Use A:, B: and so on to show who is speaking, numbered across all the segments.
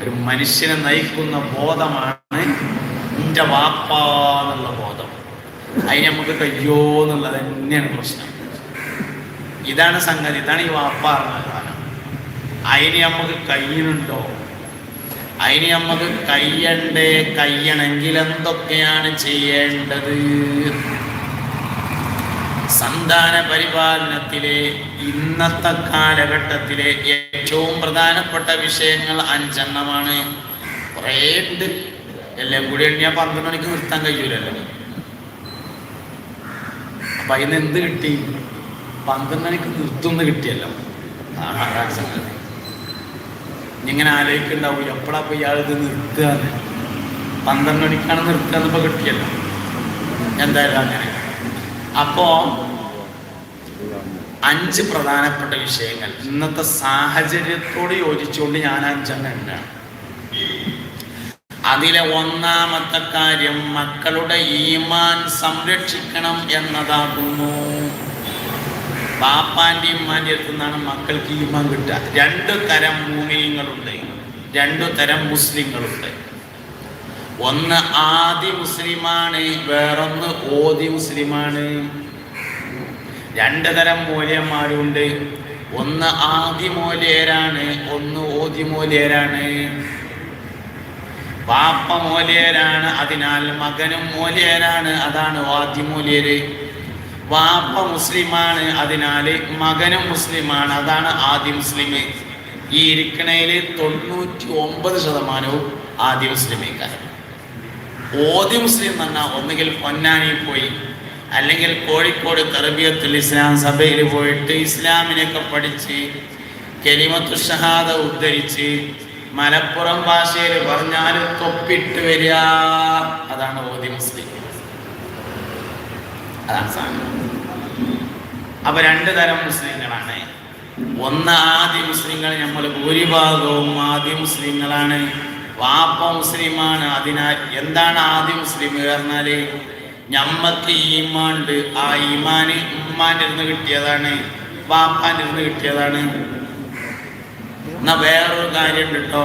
A: ഒരു മനുഷ്യനെ നയിക്കുന്ന ബോധമാണ് എൻ്റെ വാപ്പ എന്നുള്ള ബോധം. അതിന് നമുക്ക് കഴിയോ എന്നുള്ളത് തന്നെയാണ് പ്രശ്നം. ഇതാണ് സംഗതി, ഇതാണ് ഈ വാപ്പ പറഞ്ഞ കാലം. അതിന് നമുക്ക് കഴിയുന്നുണ്ടോ? അതിന് നമുക്ക് കഴിയണമെങ്കിൽ എന്തൊക്കെയാണ് ചെയ്യേണ്ടത്? സന്താന പരിപാലനത്തിലെ ഇന്നത്തെ കാലഘട്ടത്തിലെ ഏറ്റവും പ്രധാനപ്പെട്ട വിഷയങ്ങൾ 5 എണ്ണമാണ്. കുറേ ഉണ്ട്, എല്ലാം കൂടി ഞാൻ 12 മണിക്ക് നിർത്താൻ കഴിയൂലല്ലോ. അപ്പൊ അതിന് എന്ത് കിട്ടി? 12 മണിക്ക് നിർത്തുന്ന കിട്ടിയല്ലോ. അതാണ് സംഗതി. ഇങ്ങനെ ആലോചിക്കുന്നുണ്ടാവും, എപ്പോഴാ ഇപ്പൊ ഇയാൾ ഇത് നിർത്തുക? 12 മണിക്കാണ് നിർത്തുക എന്നിപ്പോ കിട്ടിയല്ലോ. എന്തായാലും അങ്ങനെ. അപ്പോ 5 പ്രധാനപ്പെട്ട വിഷയങ്ങൾ ഇന്നത്തെ സാഹചര്യത്തോട് യോജിച്ചുകൊണ്ട് ഞാൻ 5 എണ്ണമാണ്. അതിലെ ഒന്നാമത്തെ കാര്യം മക്കളുടെ ഈമാൻ സംരക്ഷിക്കണം എന്നതാകുന്നു. ബാപ്പാന്റെ ഇമ്മാന്റെ അടുത്ത് നിന്നാണ് മക്കൾക്ക് ഈമാൻ കിട്ടുക. 2 തരം മുഅ്മിനീങ്ങളുണ്ട്, 2 തരം മുസ്ലിങ്ങളുണ്ട്. ഒന്ന് ആദി മുസ്ലിമാണ്, വേറൊന്ന് ഓതി മുസ്ലിമാണ്. 2 തരം മൂല്യന്മാരുണ്ട്. ഒന്ന് ആദി മൂല്യരാണ്, ഒന്ന് ഓതി മൂല്യരാണ്. ബാപ്പ മൂല്യരാണ്, അതിനാൽ മകനും മൂല്യരാണ്, അതാണ് ആദി മൂല്യര്. വാപ്പ മുസ്ലിമാണ്, അതിനാൽ മകനും മുസ്ലിമാണ്, അതാണ് ആദി മുസ്ലിം. ഈ ഇരിക്കണയിൽ 99% ആദി മുസ്ലിമേക്കാരൻ. ഓതി മുസ്ലിം എന്ന് പറഞ്ഞാൽ ഒന്നുകിൽ പൊന്നാനി പോയി, അല്ലെങ്കിൽ കോഴിക്കോട് തർബിയത്തുൽ ഇസ്ലാം സഭയിൽ പോയിട്ട് ഇസ്ലാമിനെയൊക്കെ പഠിച്ച് കലിമത്തു ഷഹാദ ഉദ്ധരിച്ച് മലപ്പുറം ഭാഷയിൽ പറഞ്ഞാൽ തൊപ്പിട്ട് വരിക, അതാണ് ഓതി മുസ്ലിം. അതാണ് സാധനം. അപ്പൊ 2 തരം മുസ്ലിങ്ങളാണ്. ഒന്ന് ആദി മുസ്ലിങ്ങൾ, നമ്മൾ ഭൂരിഭാഗവും ആദി മുസ്ലിങ്ങളാണ്. വാപ്പ മുസ്ലിമാണ്. അതിനാൽ എന്താണ് ആദി മുസ്ലിം പറഞ്ഞാല് ഞമ്മക്ക് ഈമാണ്ട്. ആ ഈമാന് ഉമ്മാന്റെ അടുത്ത് കിട്ടിയതാണ്, വാപ്പാന്റെ അടുത്ത് കിട്ടിയതാണ്. എന്നാ വേറൊരു കാര്യം കേട്ടോ,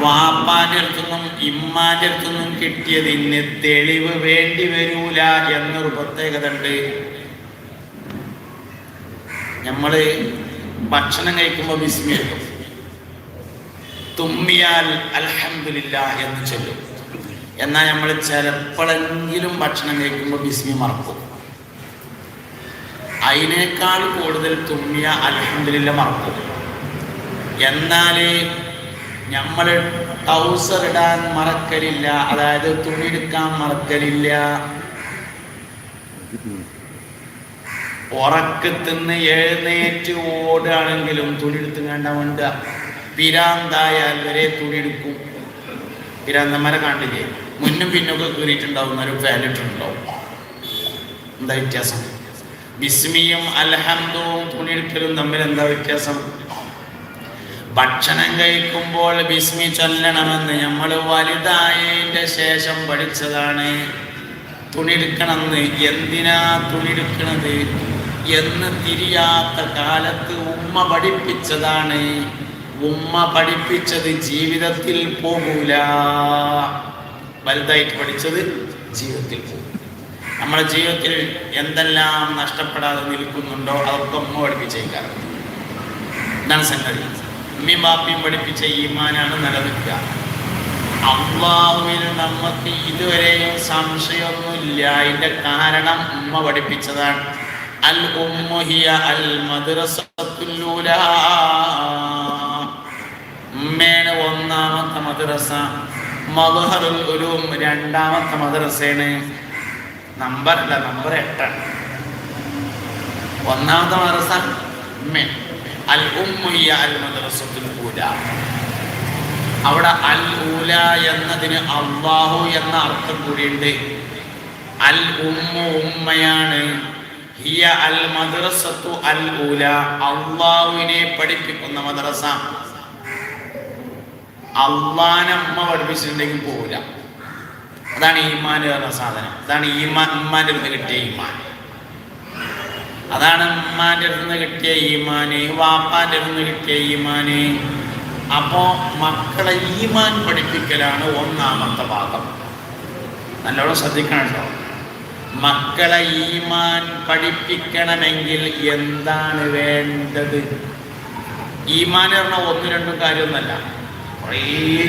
A: വാപ്പാന്റെ അടുത്തുനിന്നും ഇമ്മാന്റെ അടുത്തുനിന്നും കിട്ടിയതിന് തെളിവ് വേണ്ടി വരൂല എന്നൊരു പ്രത്യേകത ഉണ്ട്. നമ്മള് ഭക്ഷണം കഴിക്കുമ്പോ ബിസ്മി ചൊല്ലും, തുമ്മിയാൽ അൽഹംദുലില്ലാഹ് എന്ന് ചൊല്ലും. എന്നാൽ നമ്മൾ ചിലപ്പോഴെങ്കിലും ഭക്ഷണം കഴിക്കുമ്പോൾ ബിസ്മി മറക്കും. അതിനേക്കാൾ കൂടുതൽ തുമ്മിയ അൽഹംദുലില്ലാഹ് മറക്കും. എന്നാൽ നമ്മൾ ട്രൗസർ ഇടാൻ മറക്കലില്ല, അതായത് തുണി എടുക്കാൻ മറക്കലില്ല. ഉറക്കത്തിന്ന് എഴുന്നേറ്റ് ഓടുകയാണെങ്കിലും തുണി എടുത്ത് വേണ്ട വേണ്ട. പിരാന്തായാൽ വരെ തുണി എടുക്കും. പിരാന്തന്മാരെ കണ്ടില്ലേ, മുന്നും പിന്നൊക്കെ കീറിയിട്ടുണ്ടാവും, ഒരു ഫാനിട്ടുണ്ടാവും. എന്താ വ്യത്യാസം? ബിസ്മിയും അൽഹംദുവും തുണി എടുക്കലും തമ്മിൽ എന്താ വ്യത്യാസം? ഭക്ഷണം കഴിക്കുമ്പോൾ ബിസ്മി ചൊല്ലണമെന്ന് നമ്മൾ വലുതായതിൻ്റെ ശേഷം പഠിച്ചതാണ്. തുണി എടുക്കണമെന്ന്, എന്തിനാ തുണി എടുക്കണത് എന്ന് തിരിയാത്ത കാലത്ത് ഉമ്മ പഠിപ്പിച്ചതാണ്. ഉമ്മ പഠിപ്പിച്ചത് ജീവിതത്തിൽ പോകൂല. വലുതായിട്ട് പഠിച്ചത് ജീവിതത്തിൽ പോകും. നമ്മുടെ ജീവിതത്തിൽ എന്തെല്ലാം നഷ്ടപ്പെടാതെ നിൽക്കുന്നുണ്ടോ അതൊക്കെ ഉമ്മ പഠിപ്പിച്ചേക്കാറുണ്ട്. എന്താണ് സംഗതി? ഉമ്മയും ബാപ്പയും പഠിപ്പിച്ച ഈമാനാണ് നിലനിൽക്കുക. അല്ലാഹുവിൽ നമുക്ക് ഇതുവരെയും സംശയമൊന്നുമില്ല. അതിന്റെ കാരണം ഉമ്മ പഠിപ്പിച്ചതാണ്. അൽ ഉമ്മു ഹിയ അൽ മദ്റസത്തുൽ ഊലാ. ഉമ്മയാണ് ഒന്നാമത്തെ മദ്രസ. മദ്ഹറുൽ ഉലൂം രണ്ടാമത്തെ മദ്രസയാണ്. നമ്പറല്ല, നമ്പർ 8 ആണ്. ഒന്നാമത്തെ മദ്രസ ഉമ്മ. അൽ ഉമ്മു ഹിയ അൽ മദ്റസത്തുൽ ഊലാ. അവിടെ അൽ ഊല എന്നതിന് അല്ലാഹു എന്ന അർത്ഥം കൂടിയുണ്ട്. അൽ ഉമ്മു ഉമ്മയാണ്, ഹിയ അൽ മദ്റസത്തു അൽ ഊല അല്ലാഹുവിനെ പഠിപ്പിക്കുന്ന മദ്രസ. അള്ളാനെ ഉമ്മ പഠിപ്പിച്ചിട്ടുണ്ടെങ്കിൽ പോകില്ല. അതാണ് ഈമാൻ എന്ന സാധനം. അതാണ് ഈമാൻ, ഉമ്മാന്റെ അടുത്ത് കിട്ടിയ ഈമാൻ. അതാണ് ഉമ്മാന്റെ അടുത്ത് നിന്ന് കിട്ടിയ ഈമാന്, വാപ്പാന്റെ അടുത്ത് നിന്ന് കിട്ടിയ ഈമാന്. അപ്പോൾ മക്കളെ ഈമാൻ പഠിപ്പിക്കലാണ് ഒന്നാമത്തെ ഭാഗം. നല്ലോണം ശ്രദ്ധിക്കണം കേട്ടോ. മക്കളെ ഈമാൻ പഠിപ്പിക്കണമെങ്കിൽ എന്താണ് വേണ്ടത്? ഈമാൻ പറഞ്ഞാൽ ഒന്നും രണ്ടും കാര്യമൊന്നുമല്ല, കുറേ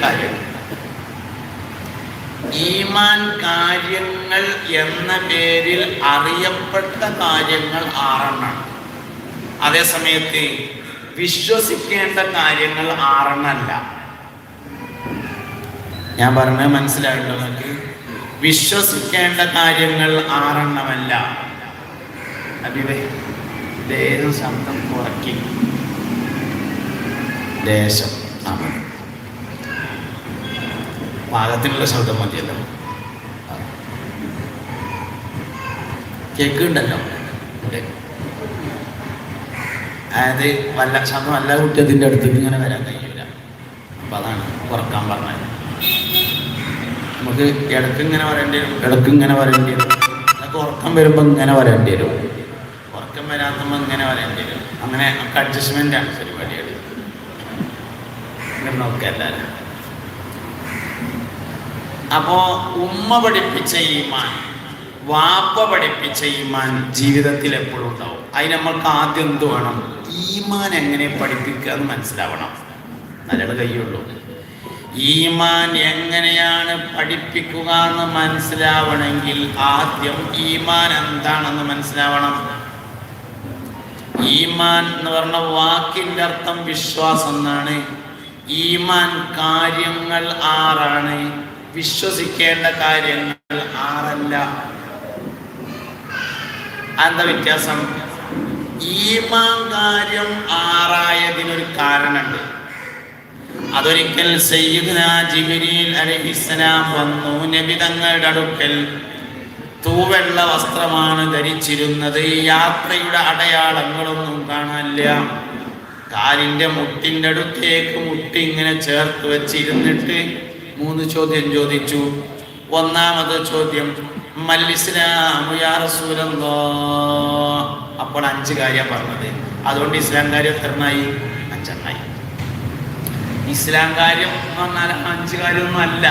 A: കാര്യങ്ങൾ. ഈമാൻ കാര്യങ്ങൾ എന്ന പേരിൽ അറിയപ്പെട്ട കാര്യങ്ങൾ 6 അതേസമയത്ത് വിശ്വസിക്കേണ്ട കാര്യങ്ങൾ 6 ഞാൻ പറഞ്ഞത് മനസ്സിലായിട്ടോ നിങ്ങൾക്ക്? വിശ്വസിക്കേണ്ട കാര്യങ്ങൾ 6 അഭിവേ ദേശം ശബ്ദം കുറക്കി ദേശം പാകത്തിനുള്ള ശബ്ദം മതിയല്ലോ. കേൾക്കുന്നുണ്ടല്ലോ. അതായത് വല്ല ശബ്ദം എല്ലാ കുട്ടിയതിൻ്റെ അടുത്തേക്ക് ഇങ്ങനെ വരാൻ കഴിയില്ല. അപ്പം അതാണ് കുറക്കാൻ പറഞ്ഞത്. നമുക്ക് ഇടയ്ക്ക് ഇങ്ങനെ വരേണ്ടി വരും, ഇടയ്ക്ക് ഇങ്ങനെ വരേണ്ടി വരും. അതൊക്കെ ഉറക്കം വരുമ്പോൾ ഇങ്ങനെ വരേണ്ടി വരും, ഉറക്കം വരാത്തുമ്പോൾ ഇങ്ങനെ വരേണ്ടി വരും. അങ്ങനെ ഒക്കെ അഡ്ജസ്റ്റ്മെൻ്റാണ് പരിപാടികൾ. ഇങ്ങനെ നോക്കുക എല്ലാവരും. അപ്പോൾ ഉമ്മ പഠിപ്പിച്ച ഈമാൻ, വാപ്പ പഠിപ്പിച്ച ഈമാൻ ജീവിതത്തിൽ എപ്പോഴും ഉണ്ടാവും. അതിന് നമ്മൾക്ക് ആദ്യം എന്ത് വേണം? ഈമാൻ എങ്ങനെ പഠിപ്പിക്കുക എന്ന് മനസ്സിലാവണം. നല്ലത് കഴിയുള്ളൂ. ഈമാൻ എങ്ങനെയാണ് പഠിപ്പിക്കുക എന്ന് മനസ്സിലാവണമെങ്കിൽ ആദ്യം ഈമാൻ എന്താണെന്ന് മനസ്സിലാവണം. ഈമാൻ എന്ന് പറഞ്ഞ വാക്കിൻ്റെ അർത്ഥം വിശ്വാസം എന്നാണ്. ഈമാൻ കാര്യങ്ങൾ 6, വിശ്വസിക്കേണ്ട കാര്യങ്ങൾ 6. എന്താ വ്യത്യാസം? ഈമാൻ കാര്യം 6 കാരണമുണ്ട്. അതൊരിക്കൽ സയ്യിദുനാ ജിബ്രീൽ അലൈഹിസ്സലാം വന്നു. നബി തങ്ങളുടെ അടുക്കൽ തൂവെള്ള വസ്ത്രമാണ് ധരിച്ചിരുന്നത്. യാത്രയുടെ അടയാളങ്ങളൊന്നും കാണാനില്ല. കാലിൻ്റെ മുട്ടിൻ്റെ അടുത്തേക്ക് മുട്ടി ഇങ്ങനെ ചേർത്ത് വെച്ചിരുന്നിട്ട് 3 ചോദ്യം ചോദിച്ചു. ഒന്നാമത് ചോദ്യം, മൽ ഇസ്ലാമു യാ റസൂലല്ലാഹ്. അപ്പോൾ 5 കാര്യം പറഞ്ഞത്. അതുകൊണ്ട് ഇസ്ലാം കാര്യം എത്രണ്ണായി? 5. ഇസ്ലാം കാര്യം എന്ന് പറഞ്ഞാൽ 5 കാര്യമൊന്നും അല്ല.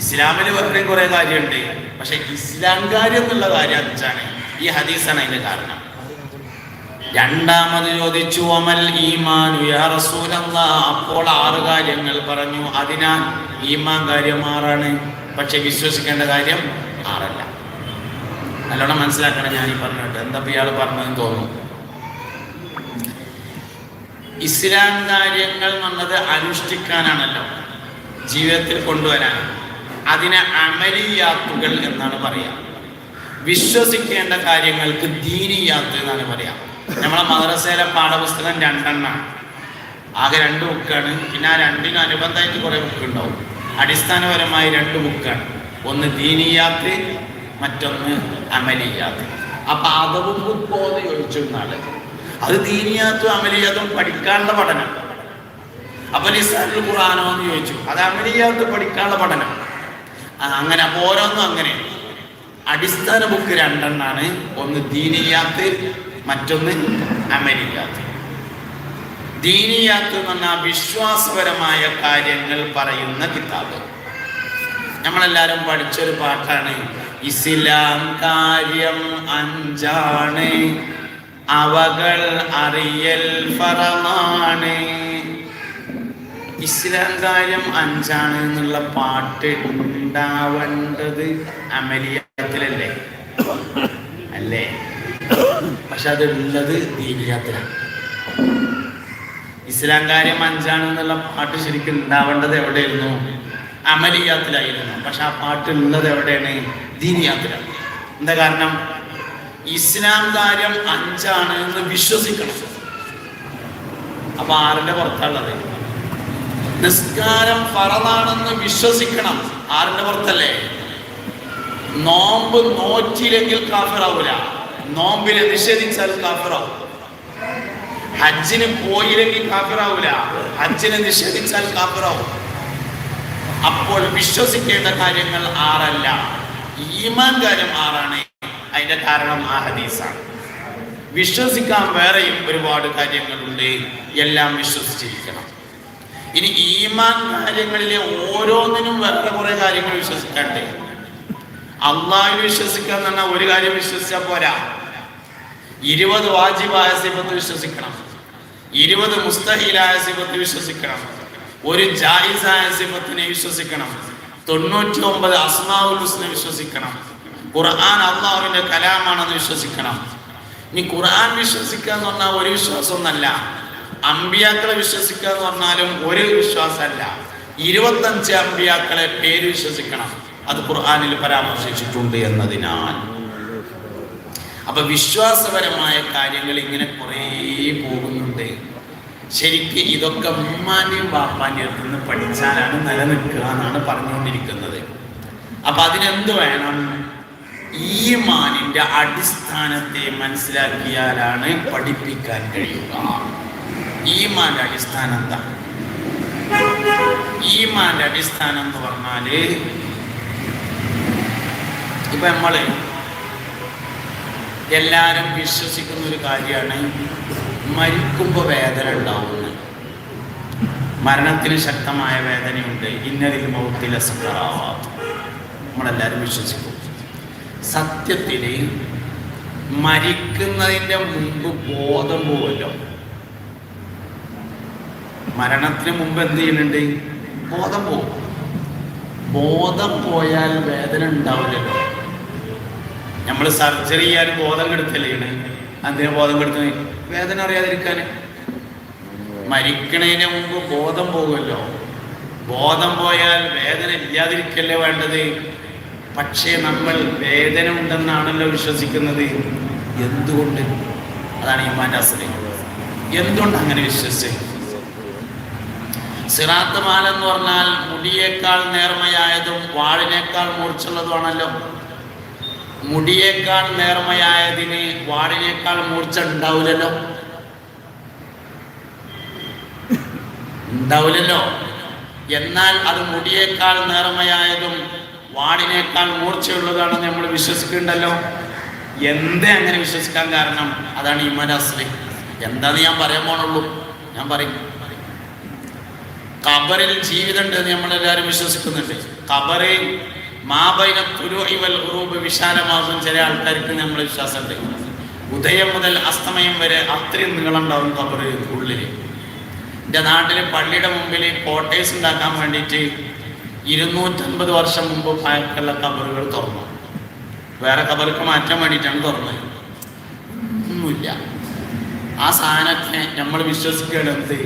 A: ഇസ്ലാമിൽ വേറെയും കുറേ കാര്യമുണ്ട്. പക്ഷെ ഇസ്ലാം കാര്യം എന്നുള്ള കാര്യം 5. ഈ ഹദീസാണ് അതിന്റെ കാരണം. രണ്ടാമത് ചോദിച്ചു, അമൽ ഈമാനു യാ റസൂലല്ലാഹ്. അപ്പോൾ 6 കാര്യങ്ങൾ പറഞ്ഞു. അതിനാൽ ഈമാൻ കാര്യം 6, പക്ഷെ വിശ്വസിക്കേണ്ട കാര്യം 6. നല്ലോണം മനസ്സിലാക്കണം. ഞാൻ ഈ പറഞ്ഞിട്ട് എന്താ ഇയാൾ പറഞ്ഞതെന്ന് തോന്നുന്നു. ഇസ്ലാം കാര്യങ്ങൾ എന്നുള്ളത് അനുഷ്ഠിക്കാനാണല്ലോ, ജീവിതത്തിൽ കൊണ്ടുവരാൻ. അതിനെ അമലിയാത്തുകൾ എന്നാണ് പറയാം. വിശ്വസിക്കേണ്ട കാര്യങ്ങൾക്ക് ദീനിയാത്ത് എന്നാണ് പറയാം. നമ്മളെ മദ്രസയിലെ പാഠപുസ്തകം 2 ആകെ 2 ബുക്കാണ്. പിന്നെ ആ 2നും അനുബന്ധമായിട്ട് കുറേ ബുക്ക് ഉണ്ടാവും. അടിസ്ഥാനപരമായി 2 ബുക്കാണ്. ഒന്ന് ദീനിയാത്ത്, മറ്റൊന്ന് അമലിയാത്ത്. അപ്പൊ അതവും ബുക്കോന്ന് ചോദിച്ചിരുന്നാള് അത് ദീനിയാത്തും അമലിയാത്തും പഠിക്കാനുള്ള പഠനം. അപ്പൊ നിസാനുൽ ഖുർആനോ എന്ന് ചോദിച്ചു, അത് അമലിയാത്ത് പഠിക്കാനുള്ള പഠനം. അങ്ങനെ അപ്പൊ ഓരോന്നും അങ്ങനെ. അടിസ്ഥാന ബുക്ക് 2 ഒന്ന് ദീനിയാത്ത്, മറ്റൊന്ന് അമലിയാത്ത്. ദീനിയാത്ത് എന്ന് പറഞ്ഞാൽ വിശ്വാസപരമായ കാര്യങ്ങൾ പറയുന്ന കിതാബ്. നമ്മളെല്ലാവരും പഠിച്ചൊരു പാട്ടാണ്, ഇസ്ലാം കാര്യം 5, അവകൾ അറിയൽ ഫറമാണ്. ഇസ്ലാം കാര്യം 5 എന്നുള്ള പാട്ട് ഉണ്ടാവേണ്ടത് അമലിയാത്തിലല്ലേ? അല്ലേ? പക്ഷെ അതുള്ളത് ദീനിയാത്തിലാണ്. ഇസ്ലാം കാര്യം 5 എന്നുള്ള പാട്ട് ശരിക്കും ഉണ്ടാവേണ്ടത് എവിടെയായിരുന്നു? അമലിയാത്തിലായിരുന്നു. പക്ഷെ ആ പാട്ട് ഉള്ളത് എവിടെയാണ്? ദീനിയാത്തിലാണ്. എന്താ കാരണം? ഇസ്ലാം കാര്യം 5 എന്ന് വിശ്വസിക്കണം. അപ്പൊ 6ന്റെ പുറത്തുള്ളത്. നിസ്കാരം ഫറദാണെന്ന് വിശ്വസിക്കണം. 6ന്റെ പുറത്തല്ലേ? നോമ്പ് നോറ്റില്ലെങ്കിൽ കാഫിറാവൂല, നോമ്പിനെ നിഷേധിച്ചാൽ കാഫിറാവും. ഹജ്ജിന് പോയില്ലെങ്കിൽ കാഫിറാവൂല, ഹജ്ജിനെ നിഷേധിച്ചാൽ കാഫിറാവും. അപ്പോൾ വിശ്വസിക്കേണ്ട കാര്യങ്ങൾ 6 ഈമാൻ കാര്യം 6. അതിന്റെ കാരണം ആ ഹദീസാണ്. വിശ്വസിക്കാൻ വേറെയും ഒരുപാട് കാര്യങ്ങളുണ്ട്. എല്ലാം വിശ്വസിച്ചിരിക്കണം. ഇനി ഈമാൻ കാര്യങ്ങളിലെ ഓരോന്നിനും വേറെ കുറെ കാര്യങ്ങൾ വിശ്വസിക്കണ്ടേ? അള്ളാഹുവിൽ വിശ്വസിക്കുക എന്ന് പറഞ്ഞാൽ ഒരു കാര്യം വിശ്വസിച്ചാൽ പോരാ. 20 വാജിബായ സിഫത്ത് വിശ്വസിക്കണം, 20 മുസ്തഹീലായ സിഫത്ത് വിശ്വസിക്കണം, ഒരു ജായിസായ സിഫത്തിനെ വിശ്വസിക്കണം, 99 അസ്മാഉൽ ഹുസ്ന വിശ്വസിക്കണം, ഖുർആൻ അള്ളാഹുവിന്റെ കലാമാണെന്ന് വിശ്വസിക്കണം. ഇനി ഖുർആൻ വിശ്വസിക്കുക എന്ന് പറഞ്ഞാൽ ഒരു വിശ്വാസമൊന്നല്ല, അമ്പിയാക്കളെ വിശ്വസിക്കുക എന്ന് പറഞ്ഞാലും ഒരു വിശ്വാസമല്ല. 25 അമ്പിയാക്കളെ പേര് വിശ്വസിക്കണം, അത് ഖുർആനിൽ പരാമർശിച്ചിട്ടുണ്ട് എന്നതിനാൽ. അപ്പൊ വിശ്വാസപരമായ കാര്യങ്ങൾ ഇങ്ങനെ കുറേ പോകുന്നുണ്ട്. ശരിക്ക് ഇതൊക്കെ ഉമ്മാന്റെയും ബാപ്പാന്റെയും അടുത്ത് നിന്ന് പഠിച്ചാലാണ് നിലനിൽക്കുക എന്നാണ് പറഞ്ഞുകൊണ്ടിരിക്കുന്നത്. അപ്പൊ അതിനെന്ത് വേണം? ഈമാനിന്റെ അടിസ്ഥാനത്തെ മനസ്സിലാക്കിയാലാണ് പഠിപ്പിക്കാൻ കഴിയുക. ഈമാന്റെ അടിസ്ഥാനം എന്താ? ഈമാന്റെ അടിസ്ഥാനം എന്ന് പറഞ്ഞാല് ഇപ്പൊ നമ്മള് എല്ലാവരും വിശ്വസിക്കുന്ന ഒരു കാര്യമാണ് മരിക്കുമ്പോൾ വേദന ഉണ്ടാവുന്നത്. മരണത്തിന് ശക്തമായ വേദനയുണ്ട്. ഇന്നതിൽ മൗത്തിലെ സക്കറാവാത്ത് നമ്മളെല്ലാവരും വിശ്വസിക്കും. സത്യത്തിൽ മരിക്കുന്നതിൻ്റെ മുമ്പ് ബോധം പോവല്ലോ. മരണത്തിന് മുമ്പ് എന്ത് ചെയ്യുന്നുണ്ട്? ബോധം പോകും. ബോധം പോയാൽ വേദന ഉണ്ടാവില്ലല്ലോ. നമ്മൾ സർജറി ചെയ്യാൻ ബോധം കെടുത്തല്ലേ? അതിന് ബോധം കെടുത്ത വേദന അറിയാതിരിക്കാൻ. മരിക്കണതിന് മുമ്പ് ബോധം പോകുമല്ലോ. ബോധം പോയാൽ വേദന ഇല്ലാതിരിക്കല്ലേ വേണ്ടത്. പക്ഷേ നമ്മൾ വേദന ഉണ്ടെന്നാണല്ലോ വിശ്വസിക്കുന്നത്. എന്തുകൊണ്ട്? അതാണ് ഈമാന്റെ അസ്ലി. എന്തുകൊണ്ട് അങ്ങനെ വിശ്വസിച്ച്? സിറാത്ത് മാല എന്ന് പറഞ്ഞാൽ മുടിയേക്കാൾ നേർമയായതും വാളിനേക്കാൾ മൂർച്ചുള്ളതുമാണല്ലോ. മുടിയേക്കാൾ നേർമയായതിന് വാളിനേക്കാൾ മൂർച്ച ഉണ്ടാവില്ലല്ലോ. എന്നാൽ അത് മുടിയേക്കാൾ നേർമയായതും വാളിനേക്കാൾ മൂർച്ചയുള്ളതാണെന്ന് നമ്മൾ വിശ്വസിക്കുന്നുണ്ടല്ലോ. എന്തേ അങ്ങനെ വിശ്വസിക്കാൻ കാരണം? അതാണ് ഈമാൻ അസ്ലി. എന്താന്ന് ഞാൻ പറയാൻ പോണുള്ളൂ. ഞാൻ പറയും, ഖബറിൽ ജീവിതം ഉണ്ടെന്ന് നമ്മളെല്ലാവരും വിശ്വസിക്കുന്നുണ്ട്. ഖബറിൽ മാബൈന തുലൂഇ വൽ ഖുറൂബ് വിശാലമാകും. ചില ആൾക്കാർക്ക് നമ്മൾ വിശ്വാസമുണ്ട്. ഉദയം മുതൽ അസ്തമയം വരെ അത്രയും നീളം ഉണ്ടാവും ഖബറിൽ ഉള്ളിൽ. എൻ്റെ നാട്ടിൽ പള്ളിയുടെ മുമ്പിൽ കോട്ടേഴ്സ് ഉണ്ടാക്കാൻ വേണ്ടിയിട്ട് 250 വർഷം മുമ്പ് പഴക്കമുള്ള ഖബറുകൾ തുറന്നു. വേറെ ഖബർക്ക് മാറ്റാൻ വേണ്ടിയിട്ടാണ് തുറന്നത്. ഒന്നുമില്ല. ആ സാധനത്തിനെ നമ്മൾ വിശ്വസിക്കേണ്ടത്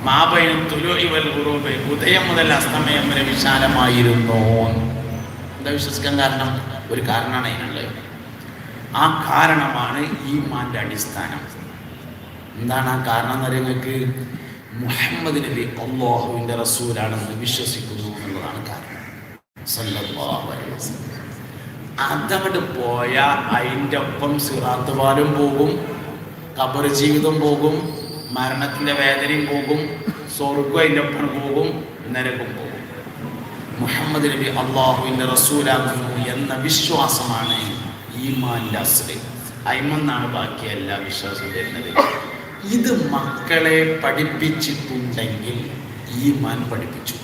A: മാബൈന തുലൂഇ വൽ ഖുറൂബ് ഉദയം മുതൽ അസ്തമയം വരെ വിശാലമായിരുന്നു. എന്താ വിശ്വസിക്കാൻ കാരണം? ഒരു കാരണമാണ് അതിനുള്ളത്. ആ കാരണമാണ് ഈമാന്റെ അടിസ്ഥാനം. എന്താണ് ആ കാരണം എന്ന് നിങ്ങൾക്ക്? മുഹമ്മദ് നബി അല്ലാഹുവിൻ്റെ റസൂലാണെന്ന് വിശ്വസിക്കുന്നു എന്നുള്ളതാണ് കാരണം. സല്ലല്ലാഹു അലൈഹി വസല്ലം. അതങ്ങോട്ട് പോയാൽ അതിൻ്റെ ഒപ്പം സിറാത്ത് പാലും പോകും, ഖബർ ജീവിതം പോകും, മരണത്തിൻ്റെ വേദനയും പോകും, സ്വർഗ്ഗം അതിൻ്റെ ഒപ്പം പോകും, നരകം പോകും. മുഹമ്മദ് നബി അല്ലാഹുവിൻ്റെ റസൂലാകുന്നു എന്ന വിശ്വാസമാണ് ഈമാന്റെ അസ്ലി. അയിമെന്നാണ് ബാക്കി എല്ലാ വിശ്വാസവും വരുന്നത്. ഇത് മക്കളെ പഠിപ്പിച്ചിട്ടുണ്ടെങ്കിൽ ഈമാൻ പഠിപ്പിച്ചു.